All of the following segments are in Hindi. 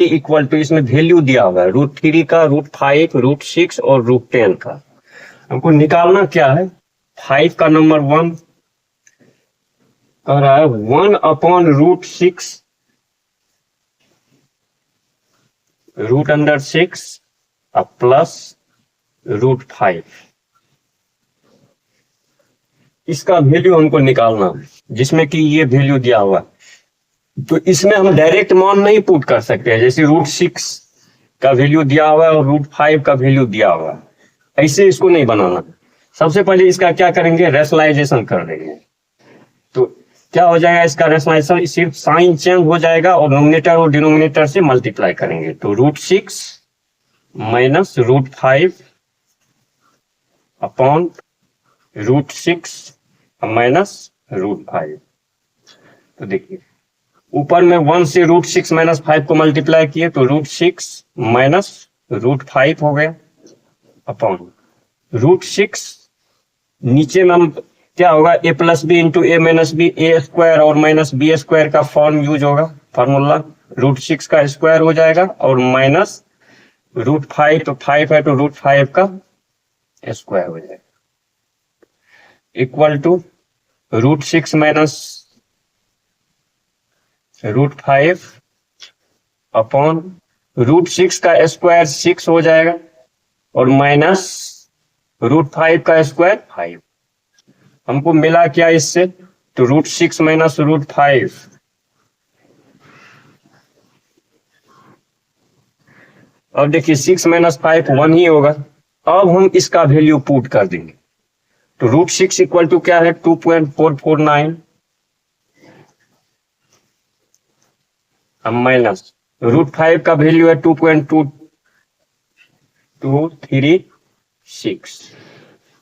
इक्वल टू, इसमें वैल्यू दिया हुआ है √3 का, √5, √6 और √10 का। हमको निकालना क्या है, 5 का नंबर 1 कह रहा है 1/√6 √6 प्लस √5। इसका वैल्यू हमको निकालना है, जिसमें कि ये वैल्यू दिया हुआ है। तो इसमें हम डायरेक्ट मान नहीं पुट कर सकते हैं, जैसे √6 का वैल्यू दिया हुआ है और √5 का वैल्यू दिया हुआ है, ऐसे इसको नहीं बनाना। सबसे पहले इसका क्या करेंगे, रेशनलाइजेशन कर देंगे। तो क्या हो जाएगा इसका रेशनलाइजेशन, सिर्फ साइन चेंज हो जाएगा और नोमिनेटर और डिनोमिनेटर से मल्टीप्लाई करेंगे। तो √6 माइनस √5 अपॉन √6 माइनस √5। तो देखिए ऊपर में 1 से √6 माइनस 5 को मल्टीप्लाई किए तो √6 माइनस √5 हो गया अपॉन √6। नीचे में हम क्या होगा, a plus B into A minus B, A square और माइनस बी स्क्वायर का फॉर्म यूज होगा, फॉर्मूला √6 का स्क्वायर हो जाएगा और माइनस √5, तो 5 है तो √5 का स्क्वायर हो जाएगा, इक्वल टू √6 माइनस √5 अपॉन √6 का स्क्वायर 6 हो जाएगा और माइनस √5 का स्क्वायर 5। हमको मिला क्या इससे, तो √6 माइनस √5 अब देखिए 6 माइनस 5 1 ही होगा। अब हम इसका वैल्यू पुट कर देंगे, तो √6 इक्वल टू क्या है, 2.449 माइनस √5 का वैल्यू है 2.2236।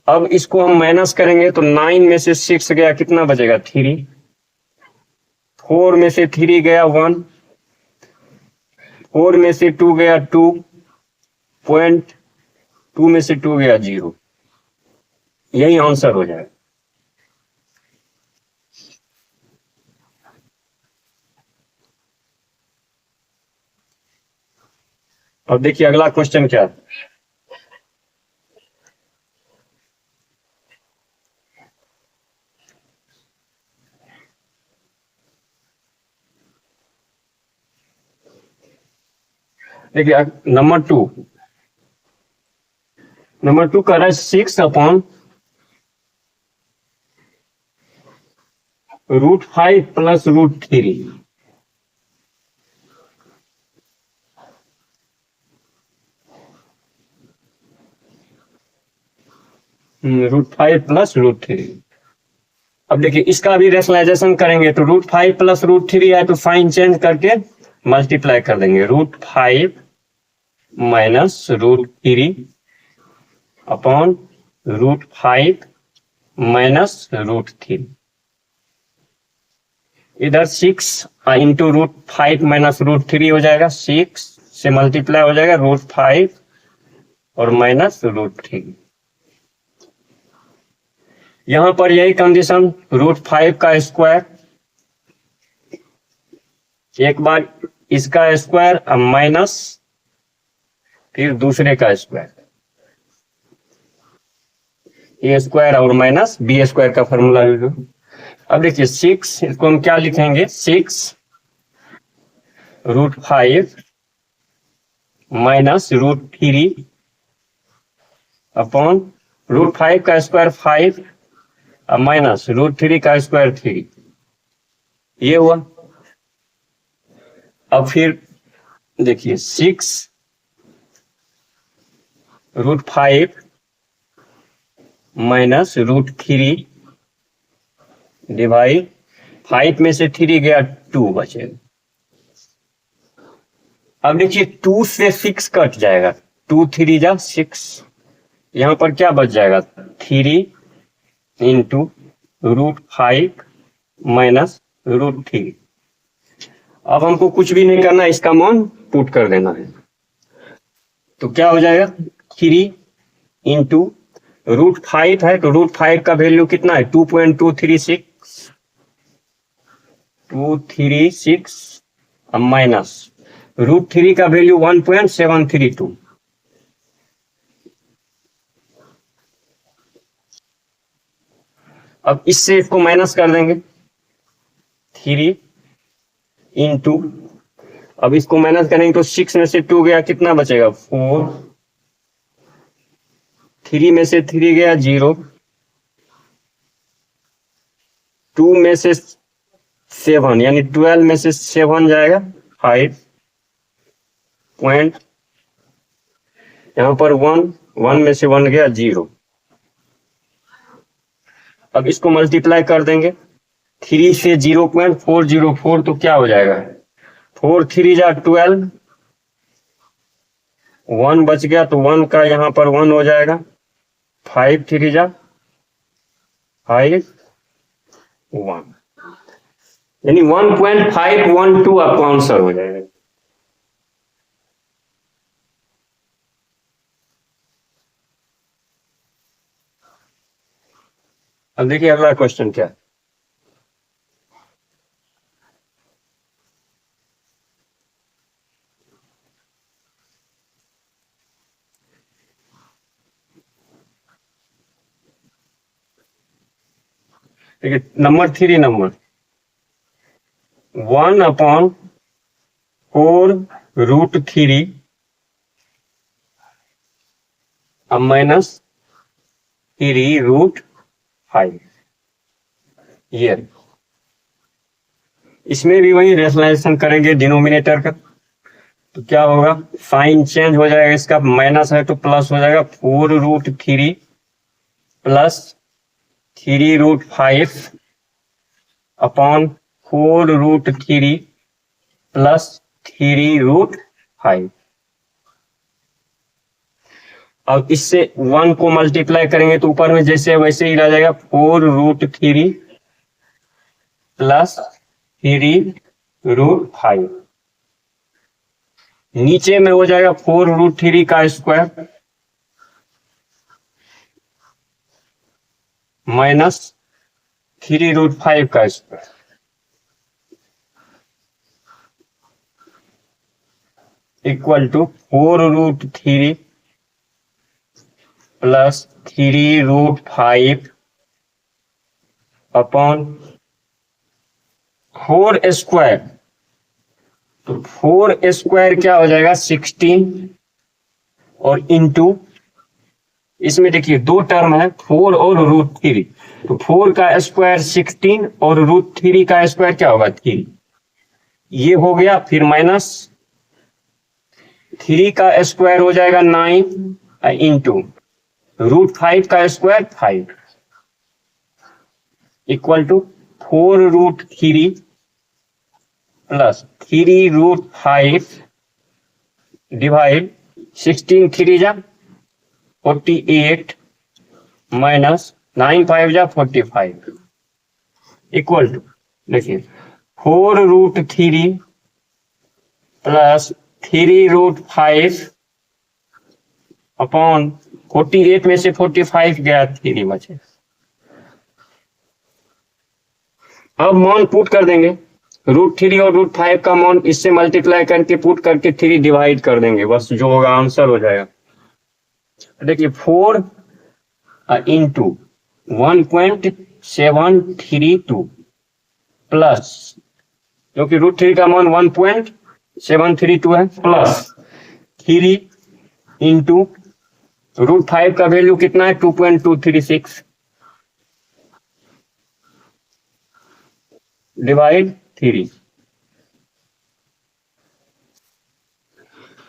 अब इसको हम माइनस करेंगे तो 9 में से 6 गया, कितना बचेगा 3, 4 में से 3 गया 1, 4 में से 2 गया 2, 2 में से 2 गया 0। यही आंसर हो जाएगा। अब देखिए अगला क्वेश्चन क्या है, देखिए नंबर 2 कर रहा है 6 अपॉन √5 प्लस √3। √5 प्लस √3। अब देखिए इसका भी रेशनलाइजेशन करेंगे तो √5 प्लस √3 है तो साइन चेंज करके मल्टीप्लाई कर देंगे, √5 माइनस √3 अपॉन √5 माइनस √3। इधर 6 इंटू √5 माइनस √3 हो जाएगा, 6 से मल्टीप्लाई हो जाएगा √5 और माइनस √3। यहां पर यही कंडीशन, √5 का स्क्वायर, एक बार इसका स्क्वायर माइनस फिर दूसरे का स्क्वायर, ए स्क्वायर और माइनस बी स्क्वायर का फॉर्मूला यूज। अब देखिए 6, इसको हम क्या लिखेंगे, 6 √5 माइनस √3 अपॉन √5 का स्क्वायर 5 माइनस √3 का स्क्वायर 3, ये हुआ। अब फिर देखिए 6 √5 माइनस √3 डिवाइड 5 में से 3 गया 2 बचेगा। अब देखिए 2 से 6 कट जाएगा, 2 3 जा 6, यहां पर क्या बच जाएगा 3 इंटू √5 माइनस √3। अब हमको कुछ भी नहीं करना, इसका मान पुट कर देना है। तो क्या हो जाएगा 3 इंटू √5 है तो √5 का वैल्यू कितना है 2.236 माइनस √3 का वैल्यू 1.732। अब इससे इसको माइनस कर देंगे 3 इंटू, अब इसको माइनस करेंगे तो 6 में से 2 गया, कितना बचेगा 4, 3 में से 3 गया 0, 2 में से 7 यानी 12 में से 7 जाएगा 5 पॉइंट, यहां पर 1 में से 1 गया 0। अब इसको मल्टीप्लाई कर देंगे 3 से 0.404, तो क्या हो जाएगा 4 3 जा 12, 1 बच गया तो 1 का यहां पर 1 हो जाएगा, 5 3 जा 5 1, यानी 1.512 आपका आंसर हो जाएगा। अब देखिए अगला क्वेश्चन क्या है। देखिए नंबर 3, नंबर 1/4√3 अब माइनस 3√5, ये इसमें भी वही रेशनलाइजेशन करेंगे डिनोमिनेटर का, तो क्या होगा साइन चेंज हो जाएगा, इसका माइनस है तो प्लस हो जाएगा, 4√3 प्लस 3√5 अपॉन 4√3 प्लस 3√5। अब इससे 1 को मल्टीप्लाई करेंगे तो ऊपर में जैसे वैसे ही रह जाएगा, 4√3 प्लस 3√5, नीचे में हो जाएगा 4√3 का स्क्वायर माइनस 3√5 का square equal to 4√3 plus 3√5 upon 4 square, तो 4 स्क्वायर क्या हो जाएगा 16, और इंटू इसमें देखिए दो टर्म है 4 और √3, तो 4 का स्क्वायर 16 और √3 का स्क्वायर क्या होगा 3, ये हो गया, फिर माइनस 3 का स्क्वायर हो जाएगा 9 इंटू √5 का square 5 equal to 4√3 plus 3√5 divide 16 3 जा 48 माइनस 9 5 जा 45 इक्वल टू, देखिए 4√3 प्लस 3√5 अपॉन 48 में से 45 गया 3 बचे। अब मान पुट कर देंगे, √3 और √5 का मान इससे मल्टीप्लाई करके पुट करके 3 डिवाइड कर देंगे, बस जो होगा आंसर हो जाएगा। देखिए 4 इंटू 1.732 प्लस, क्योंकि √3 का मान 1.732 है, प्लस 3 इंटू √5 का वैल्यू कितना है 2.236 डिवाइड 3।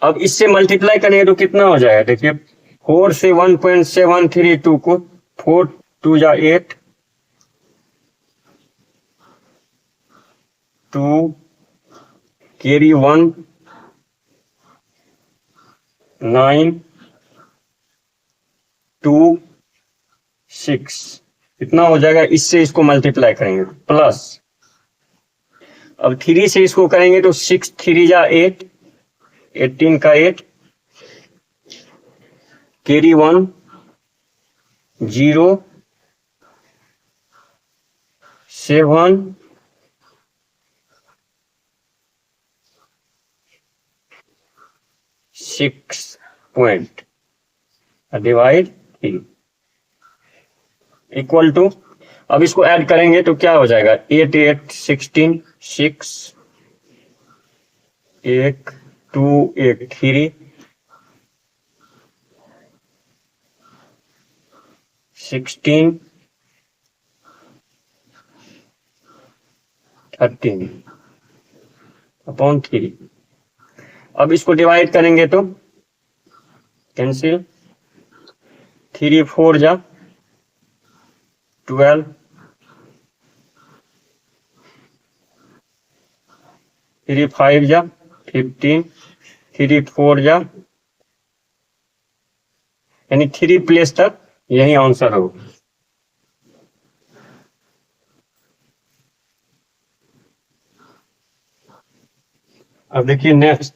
अब इससे मल्टीप्लाई करेंगे तो कितना हो जाएगा, देखिए 4 से 1.732 को 4 2 जा 8, 2 कैरी 1 9 2 6, इतना हो जाएगा। इससे इसको मल्टीप्लाई करेंगे प्लस, अब 3 से इसको करेंगे तो 6 3 जा 8, 18 का 8 कैरी 1 0 7 6 डिवाइड 3 इक्वल टू, अब इसको ऐड करेंगे तो क्या हो जाएगा, 8 8 16, 6 1 2 1 3 16 13 अपॉन 3। अब इसको डिवाइड करेंगे तो कैंसिल, 3 4 जा 12, 3 5 जा 15, 3 4 जा, यानी 3 प्लेस तक यही आंसर होगा। अब देखिए next,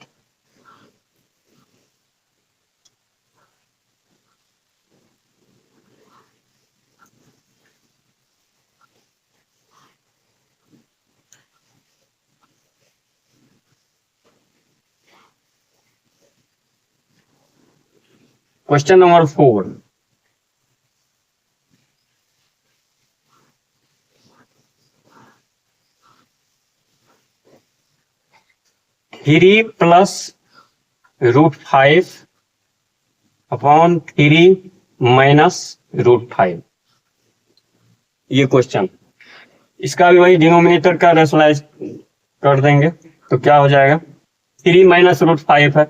question number 4, three plus √5 upon 3 minus √5, ये क्वेश्चन। इसका भी वही डिनोमिनेटर का रेशनलाइज कर देंगे तो क्या हो जाएगा, 3 माइनस √5 है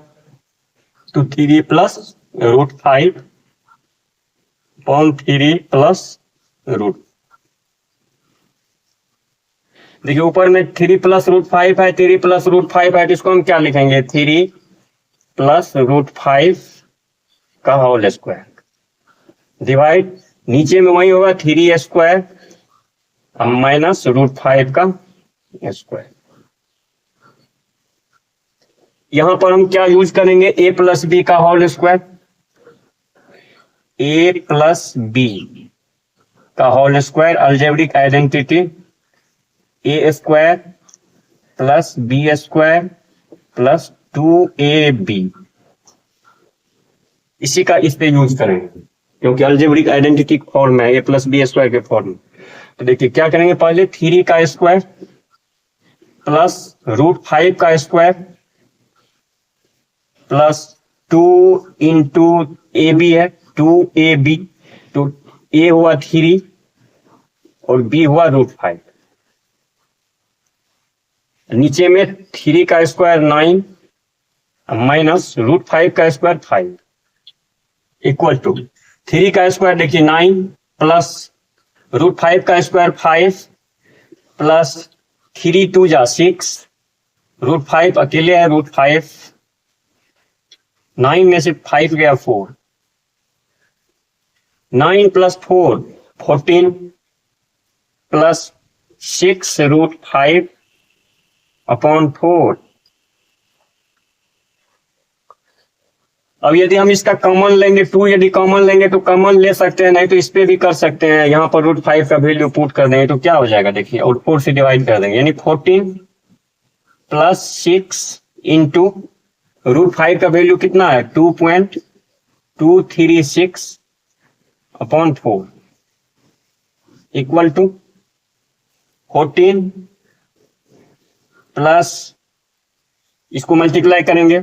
तो 3 प्लस √5 अपॉन 3 प्लस √। देखिए ऊपर में 3 प्लस √5 है, 3 प्लस √5 है, तो इसको हम क्या लिखेंगे, 3 प्लस √5 का होल स्क्वायर डिवाइड, नीचे में वही होगा 3 स्क्वायर माइनस √5 का स्क्वायर। यहां पर हम क्या यूज करेंगे, a प्लस बी का whole square, a plus B का whole square, algebraic identity a square plus b square plus 2ab, इसी का इस पे यूज करेंगे क्योंकि अलजेब्रिक आइडेंटिटी फॉर्म है, a प्लस बी स्क्वायर के फॉर्म में। तो देखिए क्या करेंगे, पहले 3 का स्क्वायर प्लस √5 का square plus 2 into A B है 2ab, तो a हुआ 3 और b हुआ √5, नीचे में 3 का स्क्वायर 9 माइनस √5 का स्क्वायर 5 इक्वल टू 3 का स्क्वायर देखिए 9 प्लस √5 का स्क्वायर 5 प्लस 3 2 जा 6, √5 अकेले है, √5 9 में से 5 गया 4, 9 प्लस 4 14 प्लस 6 √5 अपॉन 4। अब यदि हम इसका कॉमन लेंगे 2, यदि कॉमन लेंगे तो कॉमन ले सकते हैं, नहीं तो इस पे भी कर सकते हैं, यहाँ पर √5 का वैल्यू पुट कर देंगे तो क्या हो जाएगा, देखिए और 4 से डिवाइड कर देंगे, यानी 14 प्लस 6 इंटू √5 का वैल्यू कितना है 2.236 अपॉन 4 इक्वल टू 14 प्लस, इसको मल्टीप्लाई करेंगे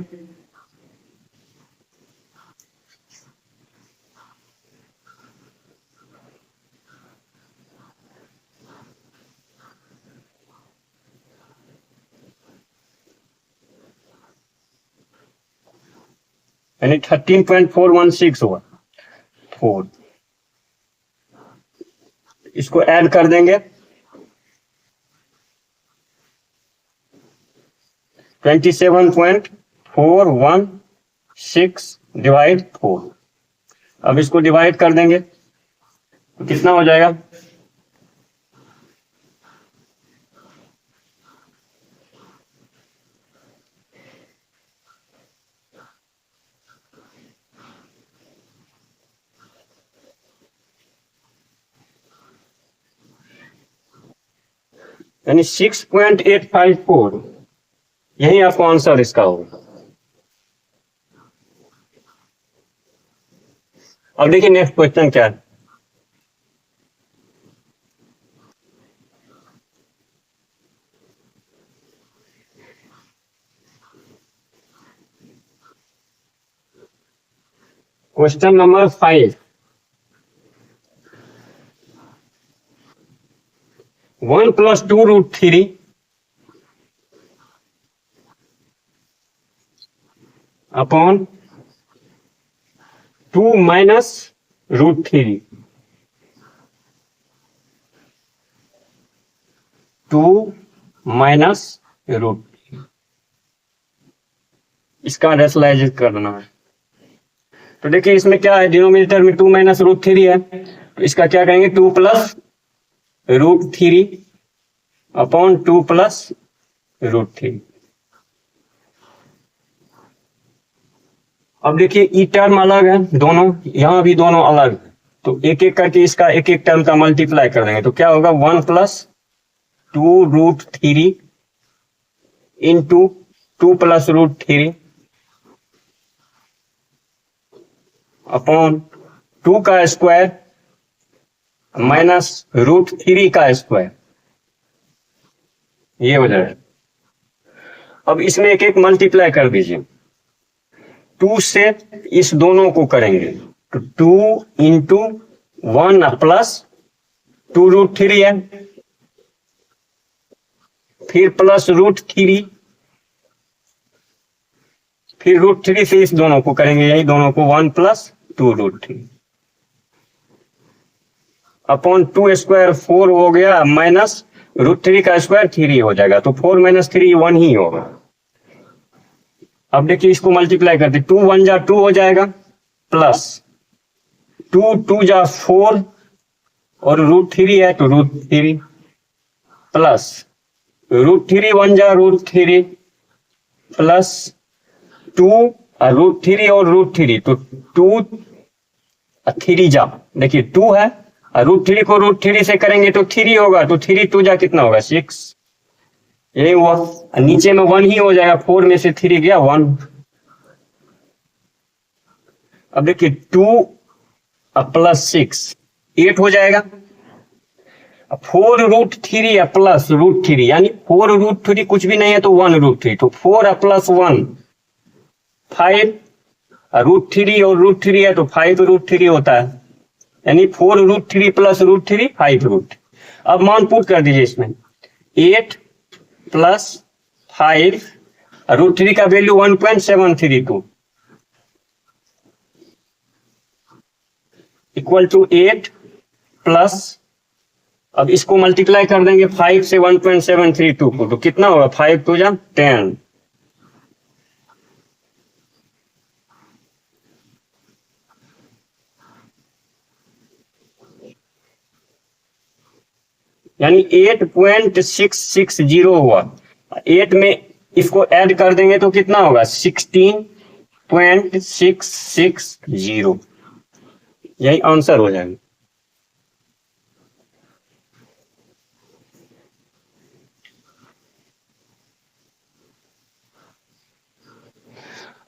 यानी 13.416 हुआ 4, इसको ऐड कर देंगे 27.416 डिवाइड 4। अब इसको डिवाइड कर देंगे तो कितना हो जाएगा, यानी 6.854, यही आपको आंसर इसका होगा। अब देखिए नेक्स्ट क्वेश्चन क्या है। क्वेश्चन नंबर 5, 1 + 2√3 अपॉन 2 - √3, 2 - √3, इसका रेशनलाइज करना है। तो देखिए इसमें क्या है, डिनोमिनेटर में 2 - √3 है, तो इसका क्या करेंगे, 2 + √3 अपॉन 2 + √3। अब देखिए ई टर्म अलग है दोनों, यहां भी दोनों अलग है, तो एक एक करके इसका एक एक टर्म का मल्टीप्लाई कर देंगे, तो क्या होगा, 1 + 2√3 इंटू 2 + √3 अपॉन 2 का स्क्वायर माइनस √3 का स्क्वायर, ये हो जाएगा। अब इसमें एक एक मल्टीप्लाई कर दीजिए, 2 से इस दोनों को करेंगे तो 2 इंटू 1 प्लस 2√3 है, फिर प्लस √3, फिर √3 से इस दोनों को करेंगे, यही दोनों को 1 + 2√3 अपॉन 2 स्क्वायर 4 हो गया, माइनस √3 का स्क्वायर 3 हो जाएगा, तो 4 - 3 1 ही होगा। अब देखिए इसको मल्टीप्लाई करते, 2 × 1 = 2 हो जाएगा, प्लस 2 × 2 = 4 और √3 है तो √3 प्लस √3 × 1 = √3 प्लस 2 √3 और √3 तो 2 3 जा, देखिए 2 है, √3 को √3 से करेंगे तो 3 होगा, तो 3 × 2 = कितना होगा, 6, यही हुआ। नीचे में 1 ही हो जाएगा, 4 में से 3 गया 1। अब देखिए 2 + 6 8 हो जाएगा, 4√3 प्लस √3 यानी 4√3 कुछ भी नहीं है तो 1√3, तो 4 + 1 5, √3 और √3 है तो 5√3 होता है, यानी 4√3 प्लस √3 5√3। अब मान पुट कर दीजिए इसमें, 8 + 5, √3 का वैल्यू 1.732 इक्वल टू 8 प्लस, अब इसको मल्टीप्लाई कर देंगे 5 से 1.732 को, तो कितना होगा, 5 × 2 = 10, यानी 8.660 हुआ। 8 में इसको ऐड कर देंगे तो कितना होगा, 16.660, यही आंसर हो जाएगा।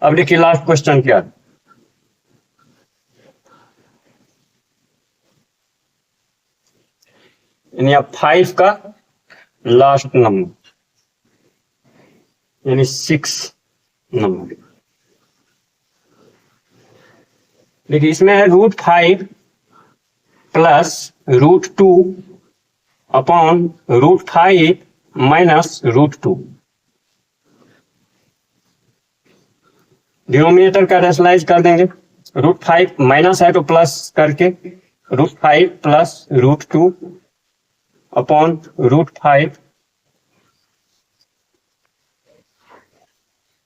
अब देखिए लास्ट क्वेश्चन क्या है, यानी अब 5 का लास्ट नंबर यानी 6 नंबर। देखिए इसमें है √5 प्लस √2 अपॉन √5 माइनस √2। डिनोमिनेटर का रेशनलाइज कर देंगे, √5 माइनस है तो प्लस करके √5 प्लस √2 अपॉन √5।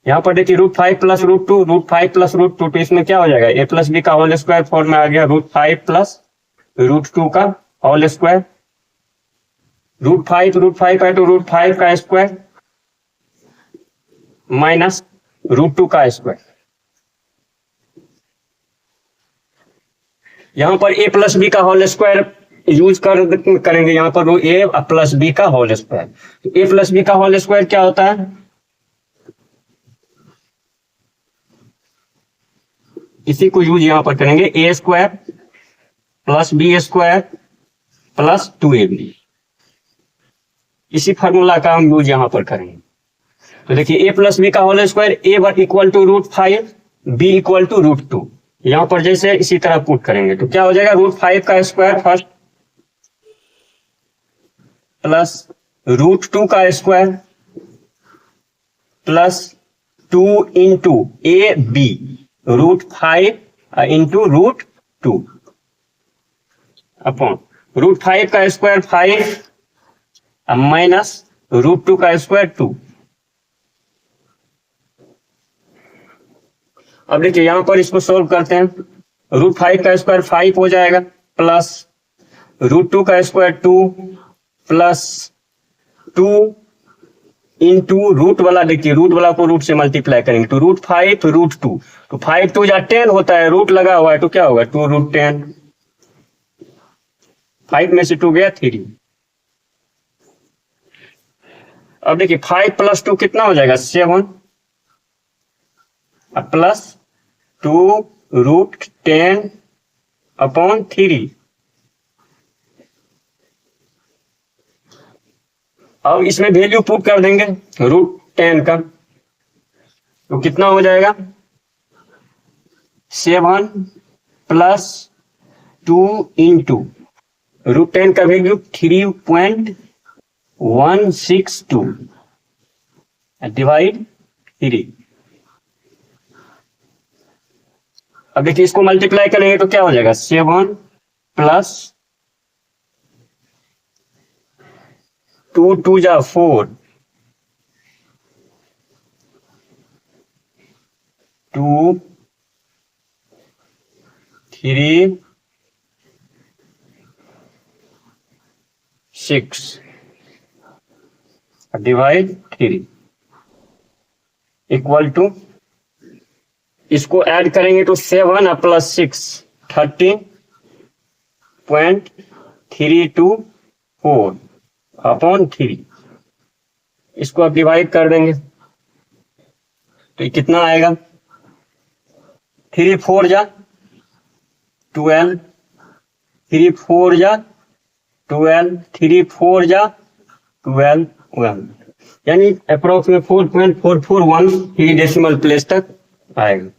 यहाँ पर देखिए √5 प्लस √2, √5 प्लस √2, तो इसमें क्या हो जाएगा, a + b का होल स्क्वायर फॉर्म में आ गया, √5 प्लस √2 का होल स्क्वायर, √5 है तो √5 का स्क्वायर माइनस √2 का स्क्वायर। यहाँ पर a + b का होल स्क्वायर यूज करेंगे, यहाँ पर a + b का होल स्क्वायर, तो a + b का होल स्क्वायर क्या होता है, इसी को यूज यहाँ पर करेंगे, a square plus b square plus 2ab, इसी फार्मूला का हम यूज यहाँ पर करेंगे। तो देखिए ए प्लस बी का whole square, A equal to √5, B equal to √2, यहाँ पर जैसे इसी तरह पुट करेंगे तो क्या हो जाएगा, √5 का स्क्वायर फर्स्ट प्लस √2 का square plus 2 into A B, √5 into √2 upon √5 का स्क्वायर 5 माइनस √2 का स्क्वायर 2। अब देखिए यहां पर इसको सोल्व करते हैं, √5 का स्क्वायर 5 हो जाएगा प्लस √2 का स्क्वायर 2 प्लस 2 इंटू रूट वाला, देखिए रूट वाला को रूट से मल्टीप्लाई करेंगे तो √5 √2, तो 5 2 या 10 होता है, रूट लगा हुआ है तो क्या होगा 2√10, 5 में से 2 गया 3। अब देखिए 5 प्लस 2 कितना हो जाएगा 7 प्लस 2√10 अपॉन 3। अब इसमें वैल्यू पुट कर देंगे √10 का, तो कितना हो जाएगा 7 प्लस 2 इंटू √10 का वैल्यू 3.162 डिवाइड 3। अब देखिए इसको मल्टीप्लाई करेंगे तो क्या हो जाएगा 7 प्लस 2 2 जा 4, 2 3 6 डिवाइड 3 इक्वल टू, इसको ऐड करेंगे तो 7 प्लस 6 13.324 अपॉन 3, इसको आप डिवाइड कर देंगे तो ये कितना आएगा 3 4 जा 12, 3 4 जा 12, 3 4 जा 12 1, यानी अप्रोक्सीमेट 4.441 डेसिमल प्लेस तक आएगा।